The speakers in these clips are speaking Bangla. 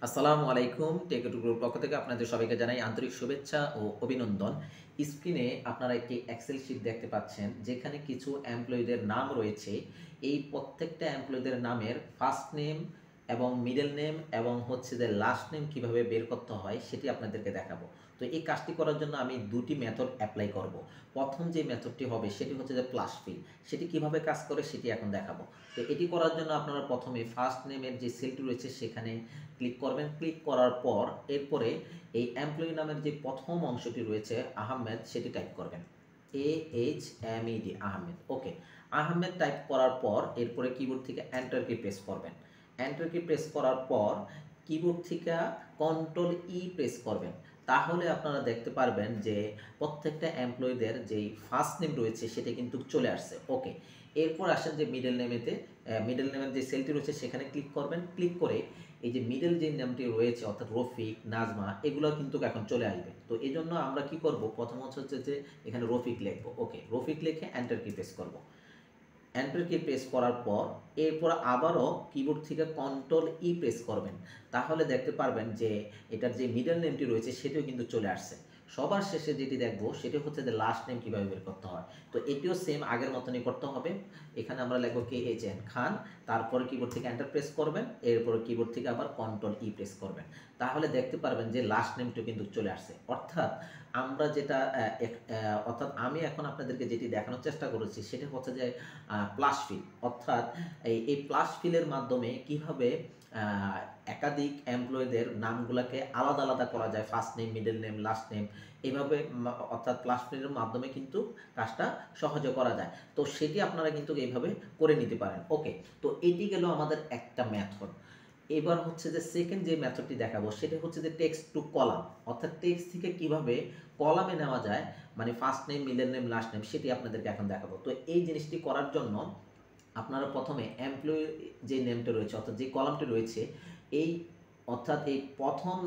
আসসালামু আলাইকুম। টেক টুকরোর পক্ষ থেকে আপনাদের সবাইকে জানাই আন্তরিক শুভেচ্ছা ও অভিনন্দন। স্ক্রিনে আপনারা একটি এক্সেল শিট দেখতে পাচ্ছেন, যেখানে কিছু এমপ্লয়িদের নাম রয়েছে। এই প্রত্যেকটা এমপ্লয়িদের নামের ফার্স্ট নেম এবং মিডল নেম এবং হচ্ছে যে লাস্ট নেম কীভাবে বের করতে হয় সেটি আপনাদেরকে দেখাবো। তো এই কাজটি করার জন্য আমি দুটি মেথড অ্যাপ্লাই করব। প্রথম যে মেথডটি হবে সেটি হচ্ছে যে প্লাস ফিল। সেটি কিভাবে কাজ করে সেটি এখন দেখাবো। তো এটি করার জন্য আপনারা প্রথমে ফার্স্ট নেমের যে সেলটি রয়েছে সেখানে ক্লিক করবেন। ক্লিক করার পর এরপরে এই এমপ্লয়ি নামের যে প্রথম অংশটি রয়েছে আহমেদ, সেটি টাইপ করবেন। AHMED আহমেদ। ওকে, আহমেদ টাইপ করার পর এরপরে কিবোর্ড থেকে এন্টার কি প্রেস করবেন। এন্টার কি প্রেস করার পর কিবোর্ড থেকে কন্ট্রোল প্রেস করবেন। তাহলে আপনারা দেখতে পারবেন যে প্রত্যেকটা এমপ্লয়ীদের যেই ফার্স্ট নেম রয়েছে সেটা কিন্তু চলে আসছে। ওকে, এরপর আসেন যে মিডল নেমেতে, মিডল নেমের যে সেলটি রয়েছে সেখানে ক্লিক করবেন। ক্লিক করে এই যে মিডল যে নামটি রয়েছে অর্থাৎ রফিক, নাজমা, এগুলো কিন্তু এখন চলে আসবে। তো এই জন্য আমরা কি করব, প্রথম হচ্ছে যে এখানে রফিক লিখবো। ওকে, রফিক লিখে এন্টার কি প্রেস করব। এন্টার কি প্রেস করার পর এরপর আবারও কিবোর্ড থেকে কন্ট্রোল প্রেস করবেন। তাহলে দেখতে পারবেন যে এটার যে মিডল নেমটি রয়েছে সেটিও কিন্তু চলে আসছে। সবার শেষে যেটি দেখবো সেটি হচ্ছে যে লাস্ট নেম কীভাবে বের করতে হয়। তো এটিও সেম আগের মতনই করতে হবে। এখানে আমরা লিখবো KHN খান, তারপরে কিবোর্ড থেকে এন্টার প্রেস করবেন, এরপর কিবোর্ড থেকে আবার কন্ট্রোল প্রেস করবেন। তাহলে দেখতে পারবেন যে লাস্ট নেমটিও কিন্তু চলে আসছে। অর্থাৎ আমরা যেটা অর্থাৎ আমি এখন আপনাদেরকে যেটি দেখানোর চেষ্টা করেছি সেটা হচ্ছে যে প্লাস ফিল। অর্থাৎ এই প্লাস ফিলের মাধ্যমে কিভাবে একাধিক এমপ্লয়ীদের নামগুলোকে আলাদা আলাদা করা যায়, first name, middle name, last name, এইভাবে অর্থাৎ প্লাস ফিলের মাধ্যমে কিন্তু কাজটা সহজে করা যায়। তো সেটি আপনারা কিন্তু এইভাবে করে নিতে পারেন। ওকে, তো এটি গেল আমাদের একটা মেথড। এবার হচ্ছে যে সেকেন্ড যে মেথডটি দেখাবো সেটা হচ্ছে যে টেক্সট টু কলাম। অর্থাৎ টেক্সট থেকে কিভাবে কলামে নেওয়া যায়, মানে first name, middle name, last name, সেটি আপনাদেরকে এখন দেখাবো। তো এই জিনিসটি করার জন্য আপনারা প্রথমে এমপ্লয়ি যে নেমটা রয়েছে অর্থাৎ যে কলামটি রয়েছে এই অর্থাৎ এই প্রথম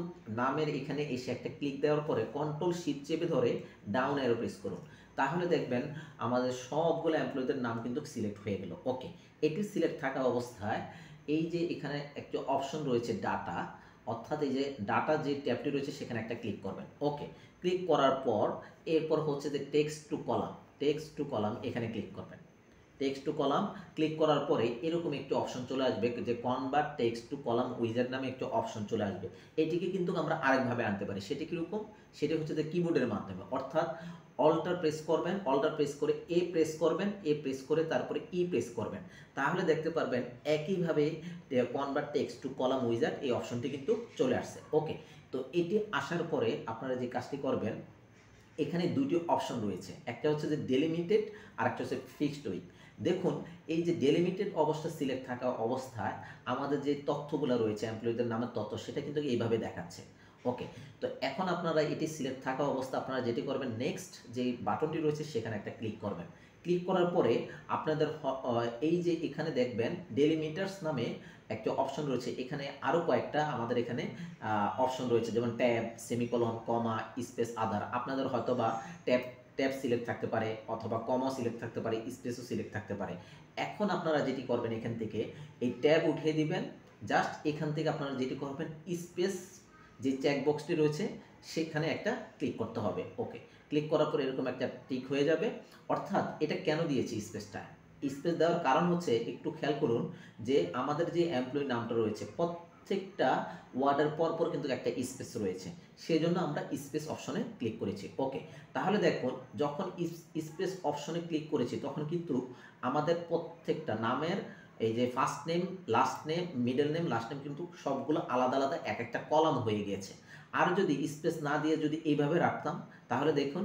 নামের এখানে এসে একটা ক্লিক দেওয়ার পরে কন্ট্রোল শিফট চেপে ধরে ডাউন অ্যারো প্রেস করুন। তাহলে দেখবেন আমাদের সবগুলো এমপ্লয়ীদের নাম কিন্তু সিলেক্ট হয়ে গেল। ওকে, এটি সিলেক্ট থাকা অবস্থায় এই যে এখানে একটা অপশন রয়েছে ডাটা, অর্থাৎ এই যে ডাটা যে ট্যাবটি রয়েছে সেখানে একটা ক্লিক করবেন। ওকে, ক্লিক করার পর এরপর হচ্ছে যে text to column, text to column এখানে ক্লিক করবেন। টেক্সট টু কলাম ক্লিক করার পরে এরকম একটি অপশন চলে আসবে যে convert text to column wizard নামে একটি অপশন চলে আসবে। এটিকে কিন্তু আমরা আরেকভাবে আনতে পারি। সেটি কীরকম, সেটি হচ্ছে যে কিবোর্ডের মাধ্যমে, অর্থাৎ অল্টার প্রেস করবেন, অল্টার প্রেস করে প্রেস করবেন, প্রেস করে তারপরে প্রেস করবেন। তাহলে দেখতে পারবেন একইভাবে convert text to column wizard এই অপশনটি কিন্তু চলে আসছে। ওকে, তো এটি আসার পরে আপনারা যে কাজটি করবেন, এখানে দুটি অপশন রয়েছে, একটা হচ্ছে যে ডেলিমিটেড আর একটা হচ্ছে ফিক্সড উইথ। দেখুন এই যে ডেলিমিটেড অবস্থা সিলেক্ট থাকা অবস্থায় আমাদের যে তথ্যগুলো রয়েছে এমপ্লয়ীদের নামের তথ্য সেটা কিন্তু এইভাবে দেখাচ্ছে। ওকে, তো এখন আপনারা এটি সিলেক্ট থাকা অবস্থা আপনারা যেটি করবেন, নেক্সট যে বাটনটি রয়েছে সেখানে একটা ক্লিক করবেন। ক্লিক করার পরে আপনাদের এই যে এখানে দেখবেন ডেলিমিটার্স নামে একটা অপশন রয়েছে। এখানে আরও কয়েকটা আমাদের এখানে অপশন রয়েছে, যেমন ট্যাব, সেমিকলন, কমা, স্পেস, আদার। আপনাদের হয়তো বা ট্যাব ট্যাব সিলেক্ট থাকতে পারে, অথবা কমা সিলেক্ট থাকতে পারে, স্পেসও সিলেক্ট থাকতে পারে। এখন আপনারা যেটি করবেন, এখান থেকে এই ট্যাব উঠিয়ে দিবেন। জাস্ট এখান থেকে আপনারা যেটি করবেন, স্পেস যে চেকবক্সটি রয়েছে সেখানে একটা ক্লিক করতে হবে। ওকে, ক্লিক করার পর এরকম একটা টিক হয়ে যাবে। অর্থাৎ এটা কেন দিয়েছি স্পেসটা, স্পেস দেওয়ার কারণ হচ্ছে, একটু খেয়াল করুন যে আমাদের যে এমপ্লয়ি নামটা রয়েছে প্রত্যেকটা ওয়ার্ডের পর কিন্তু একটা স্পেস রয়েছে, সেই জন্য আমরা স্পেস অপশনে ক্লিক করেছি। ওকে, তাহলে দেখুন যখন স্পেস অপশনে ক্লিক করেছি তখন কিন্তু আমাদের প্রত্যেকটা নামের এই যে first name, last name, middle name, last name কিন্তু সবগুলো আলাদা আলাদা এক একটা কলাম হয়ে গিয়েছে। আর যদি স্পেস না দিয়ে যদি এইভাবে রাখতাম তাহলে দেখুন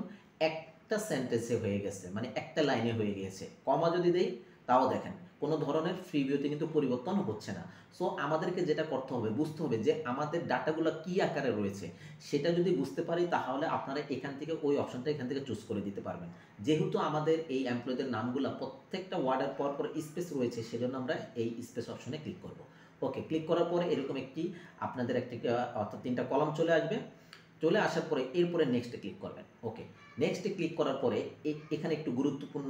একটা সেন্টেন্সে হয়ে গেছে, মানে একটা লাইনে হয়ে গিয়েছে। কমা যদি দেই তাও দেখেন কোনো ধরনের ফ্রি ভিউতে কিন্তু পরিবর্তন হচ্ছে না। সো আমাদেরকে যেটা করতে হবে, বুঝতে হবে যে আমাদের ডাটাগুলো কী আকারে রয়েছে। সেটা যদি বুঝতে পারি তাহলে আপনারা এখান থেকে ওই অপশনটা এখান থেকে চুজ করে দিতে পারবেন। যেহেতু আমাদের এই এমপ্লয়ীদের নামগুলো প্রত্যেকটা ওয়ার্ডের পর স্পেস রয়েছে, সেজন্য আমরা এই স্পেস অপশনে ক্লিক করব। ওকে, ক্লিক করার পরে এরকম একটি আপনাদের একটি অর্থাৎ তিনটা কলাম চলে আসবে। চলে আসার পরে এরপরে নেক্সটে ক্লিক করবেন। ওকে, নেক্সটে ক্লিক করার পরে এখানে একটু গুরুত্বপূর্ণ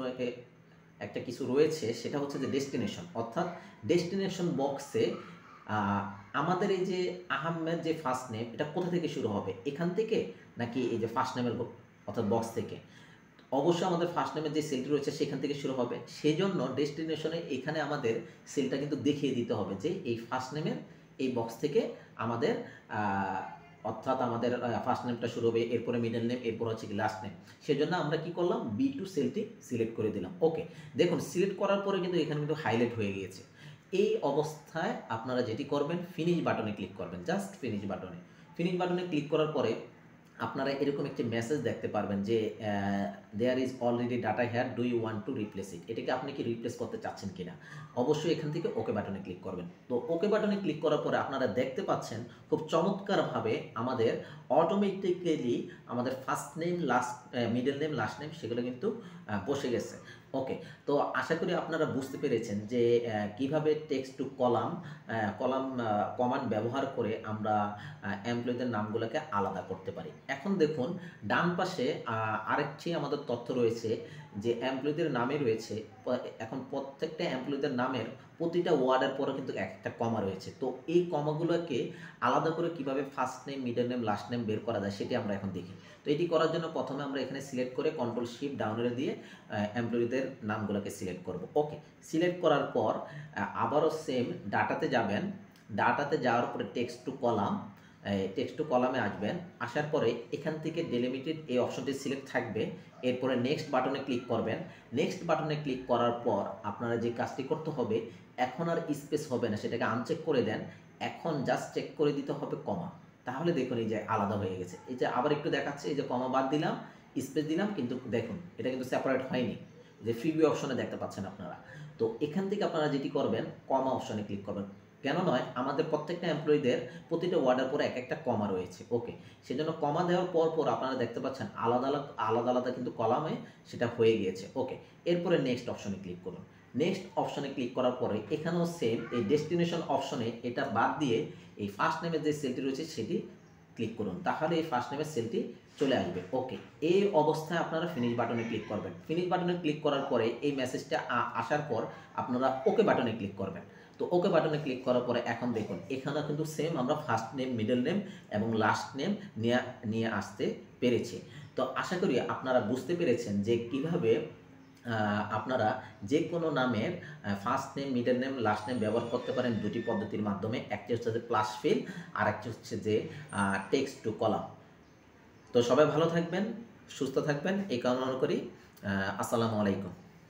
একটা কিছু রয়েছে, সেটা হচ্ছে যে ডেস্টিনেশন। অর্থাৎ ডেস্টিনেশন বক্সে আহ, আমাদের এই যে আহমেদ যে ফার্স্ট নেম, এটা কোথা থেকে শুরু হবে, এখান থেকে নাকি এই যে ফার্স্ট নেমের অর্থাৎ বক্স থেকে? অবশ্যই আমাদের ফার্স্ট নেমের যে সেলটি রয়েছে সেখান থেকে শুরু হবে। সেই জন্য ডেস্টিনেশনে এখানে আমাদের সেলটা কিন্তু দেখিয়ে দিতে হবে যে এই ফার্স্ট নেমের এই বক্স থেকে আমাদের আহ, অর্থাৎ আমাদের ফার্স্ট নেমটা শুরু হবে, এরপরে মিডল নেম, এরপর হচ্ছে কি লাস্ট নেম। সেজন্য আমরা কি করলাম, B2 সেলটি সিলেক্ট করে দিলাম। ওকে, দেখুন সিলেক্ট করার পরে কিন্তু এখানে কিন্তু হাইলাইট হয়ে গিয়েছে। এই অবস্থায় আপনারা যেটি করবেন, ফিনিশ বাটনে ক্লিক করবেন, জাস্ট ফিনিশ বাটনে। ফিনিশ বাটনে ক্লিক করার পরে আপনারা এরকম একটি মেসেজ দেখতে পারবেন যে there is already data here, do you want to replace it. এটাকে আপনি কি রিপ্লেস করতে চাচ্ছেন কিনা? অবশ্যই এখান থেকে ওকে বাটনে ক্লিক করবেন। তো ওকে বাটনে ক্লিক করার পরে আপনারা দেখতে পাচ্ছেন খুব চমৎকারভাবে আমাদের অটোমেটিক্যালি আমাদের first name, last middle name, last name সেগুলো কিন্তু বসে গেছে। ওকে, তো আশা করি আপনারা বুঝতে পেরেছেন যে কিভাবে টেক্সট টু কলাম কমান্ড ব্যবহার করে আমরা এমপ্লয়ীদের নামগুলোকে আলাদা করতে পারি। এখন দেখুন ডান পাশে আরেকটি আমাদের তথ্য রয়েছে যে এমপ্লয়ীদের নামে রয়েছে। এখন প্রত্যেকটা এমপ্লয়ীদের নামের প্রতিটা ওয়ার্ডের পরে কিন্তু একটা কমা রয়েছে। তো এই কমাগুলোকে আলাদা করে কিভাবে first name, middle name, last name বের করা যায় সেটি আমরা এখন দেখি। তো এটি করার জন্য প্রথমে আমরা এখানে সিলেক্ট করে কন্ট্রোল শিফট ডাউনে দিয়ে এমপ্লয়ীদের নামগুলোকে সিলেক্ট করব। ওকে, সিলেক্ট করার পর আবারও সেম ডাটাতে যাবেন। ডাটাতে যাওয়ার পরে text to column, text to কলামে আসবেন। আসার পরে এখান থেকে ডেলিমিটেড এই অপশনটি সিলেক্ট থাকবে। এরপরে নেক্সট বাটনে ক্লিক করবেন। নেক্সট বাটনে ক্লিক করার পর আপনারা যে কাজটি করতে হবে, এখন আর স্পেস হবে না, সেটাকে আনচেক করে দেন। এখন জাস্ট চেক করে দিতে হবে কমা। তাহলে দেখুন এই যে আলাদা হয়ে গেছে। এই যে আবার একটু দেখাচ্ছে, এই যে কমা বাদ দিলাম, স্পেস দিলাম, কিন্তু দেখুন এটা কিন্তু সেপারেট হয়নি। যে ফ্রিভিউ অপশনে দেখতে পাচ্ছেন আপনারা। তো এখান থেকে আপনারা যেটি করবেন, কমা অপশনে ক্লিক করবেন। কেন নয়, আমাদের প্রত্যেকটা এমপ্লয়ীদের প্রতিটা ওয়ার্ডের পরে এক একটা কমা রয়েছে। ওকে, সেজন্য কমা দেওয়ার পর পর আপনারা দেখতে পাচ্ছেন আলাদা আলাদা আলাদা আলাদা কিন্তু কলামে সেটা হয়ে গিয়েছে। ওকে, এরপরে নেক্সট অপশনে ক্লিক করুন। নেক্সট অপশনে ক্লিক করার পরে এখানেও সেম এই ডেস্টিনেশন অপশনে এটা বাদ দিয়ে এই ফার্স্ট নেমের যে সেলটি রয়েছে সেটি ক্লিক করুন। তাহলে এই ফার্স্ট নেমের সেলটি চলে আসবে। ওকে, এই অবস্থায় আপনারা ফিনিশ বাটনে ক্লিক করবেন। ফিনিশ বাটনে ক্লিক করার পরে এই মেসেজটা আসার পর আপনারা ওকে বাটনে ক্লিক করবেন। তো ওকে বাটনে ক্লিক করার পরে এখন দেখুন এখানে কিন্তু সেম আমরা ফার্স্ট নেম, মিডল নেম এবং লাস্ট নেম নিয়ে আসতে পেরেছি। তো আশা করি আপনারা বুঝতে পেরেছেন যে কিভাবে আপনারা যে কোনো নামের first name, middle name, last name ব্যবহার করতে পারেন দুটি পদ্ধতির মাধ্যমে। একটি হচ্ছে যে প্লাস ফিল, আর একটি হচ্ছে যে টেক্সট টু কলাম। তো সবাই ভালো থাকবেন, সুস্থ থাকবেন এই কামনা করি। আসসালামু আলাইকুম।